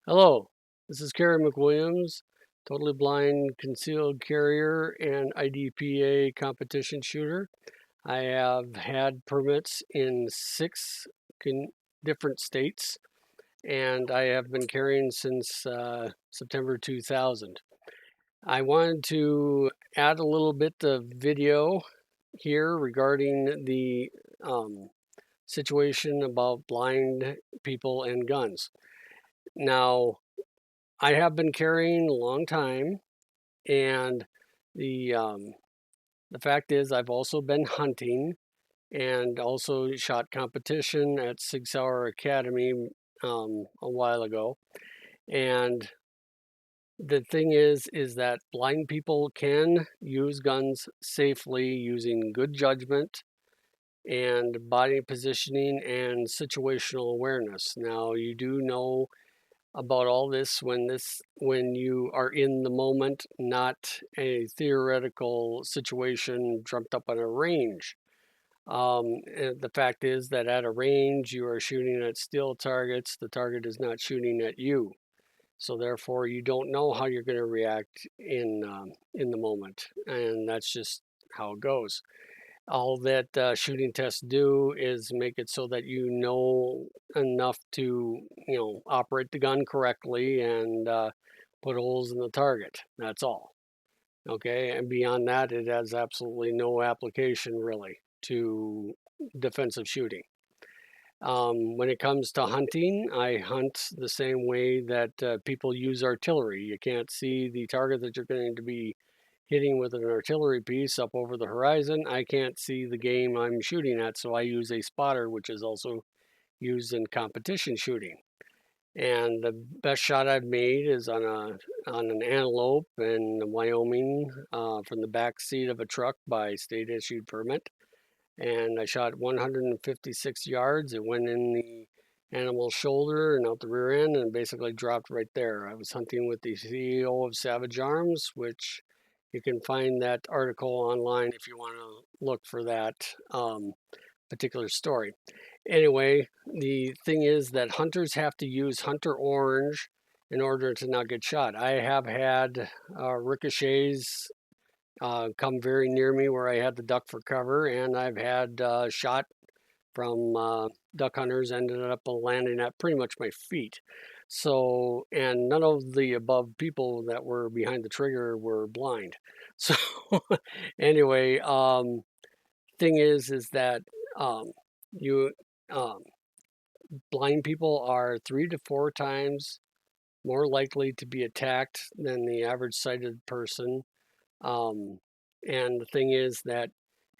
Hello, this is Carey McWilliams, totally blind concealed carrier and IDPA competition shooter. I have had permits in six different states, and I have been carrying since September 2000. I wanted to add a little bit of video here regarding the situation about blind people and guns. Now, I have been carrying a long time, and the um, the fact is, I've also been hunting and also shot competition at Sig Sauer Academy a while ago. And the thing is that blind people can use guns safely using good judgment and body positioning and situational awareness. Now, you do know about all this when you are in the moment, not a theoretical situation dreamt up on a range. The fact is that at a range you are shooting at still targets. The target is not shooting at you, so therefore you don't know how you're going to react in the moment, and that's just how it goes. All that shooting tests do is make it so that you know enough to, operate the gun correctly and put holes in the target. That's all. Okay, and beyond that, it has absolutely no application really to defensive shooting. When it comes to hunting, I hunt the same way that people use artillery. You can't see the target that you're going to be hitting with an artillery piece up over the horizon. I can't see the game I'm shooting at, so I use a spotter, which is also used in competition shooting. And the best shot I've made is on an antelope in Wyoming from the back seat of a truck by state issued permit. And I shot 156 yards. It went in the animal's shoulder and out the rear end and basically dropped right there. I was hunting with the CEO of Savage Arms, which you can find that article online if you want to look for that particular story. Anyway, the thing is that hunters have to use hunter orange in order to not get shot. I have had ricochets come very near me where I had to duck for cover, and I've had shot from duck hunters ended up landing at pretty much my feet. So, and none of the above people that were behind the trigger were blind. So, anyway, thing is that um, you um, blind people are 3 to 4 times more likely to be attacked than the average sighted person. Um, and the thing is that,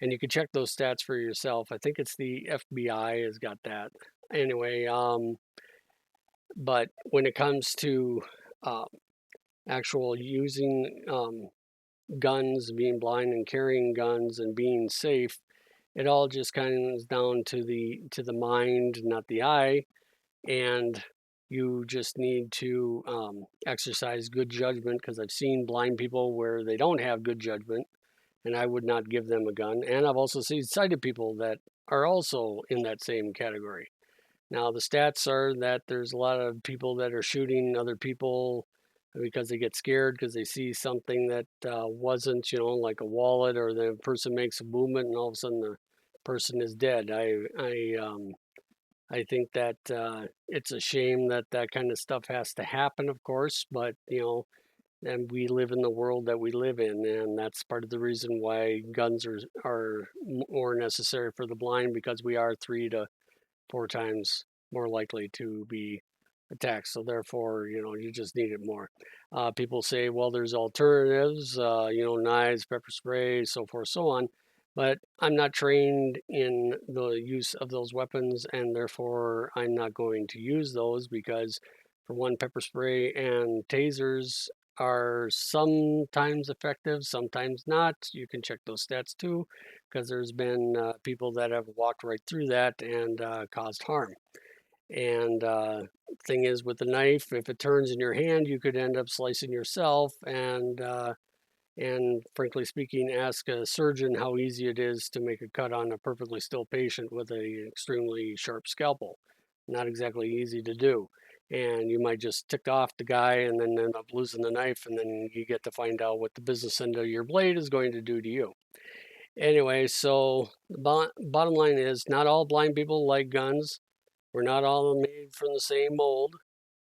and you can check those stats for yourself. I think it's the FBI has got that. Anyway, but when it comes to uh, actual using guns, being blind and carrying guns and being safe, it all just kind of is down to the mind, not the eye, and you just need to exercise good judgment because I've seen blind people where they don't have good judgment, and I would not give them a gun. And I've also seen sighted people that are also in that same category. Now, the stats are that there's a lot of people that are shooting other people because they get scared because they see something that wasn't, like a wallet, or the person makes a movement and all of a sudden the person is dead. I think that it's a shame that that kind of stuff has to happen, of course, but and we live in the world that we live in, and that's part of the reason why guns are more necessary for the blind, because we are 3 to 4 times more likely to be attacked. So therefore, you just need it more. People say, well, there's alternatives, knives, pepper spray, so forth, so on. But I'm not trained in the use of those weapons, and therefore I'm not going to use those because, for one, pepper spray and tasers are sometimes effective, sometimes not. You can check those stats too, because there's been people that have walked right through that and caused harm. And thing is, with the knife, if it turns in your hand, you could end up slicing yourself. And frankly speaking, ask a surgeon how easy it is to make a cut on a perfectly still patient with a extremely sharp scalpel. Not exactly easy to do. and you might just tick off the guy and then end up losing the knife, and then you get to find out what the business end of your blade is going to do to you. Anyway, so the bottom line is not all blind people like guns. We're not all made from the same mold,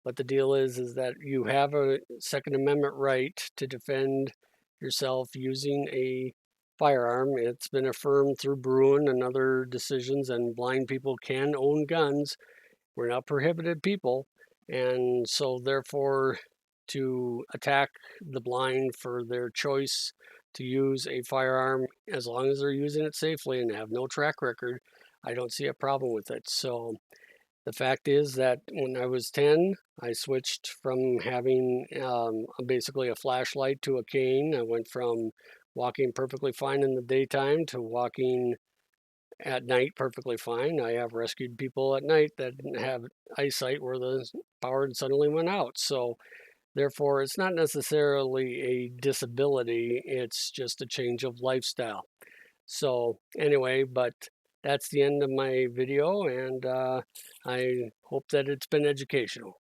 but the deal is that you have a Second Amendment right to defend yourself using a firearm. It's been affirmed through Bruin and other decisions, and blind people can own guns. We're not prohibited people, and so therefore, to attack the blind for their choice to use a firearm, as long as they're using it safely and have no track record, I don't see a problem with it. So the fact is that when I was 10, I switched from having basically a flashlight to a cane. I went from walking perfectly fine in the daytime to walking at night perfectly fine. I have rescued people at night that didn't have eyesight where the power suddenly went out. So therefore, it's not necessarily a disability, it's just a change of lifestyle. So anyway, but that's the end of my video, and I hope that it's been educational.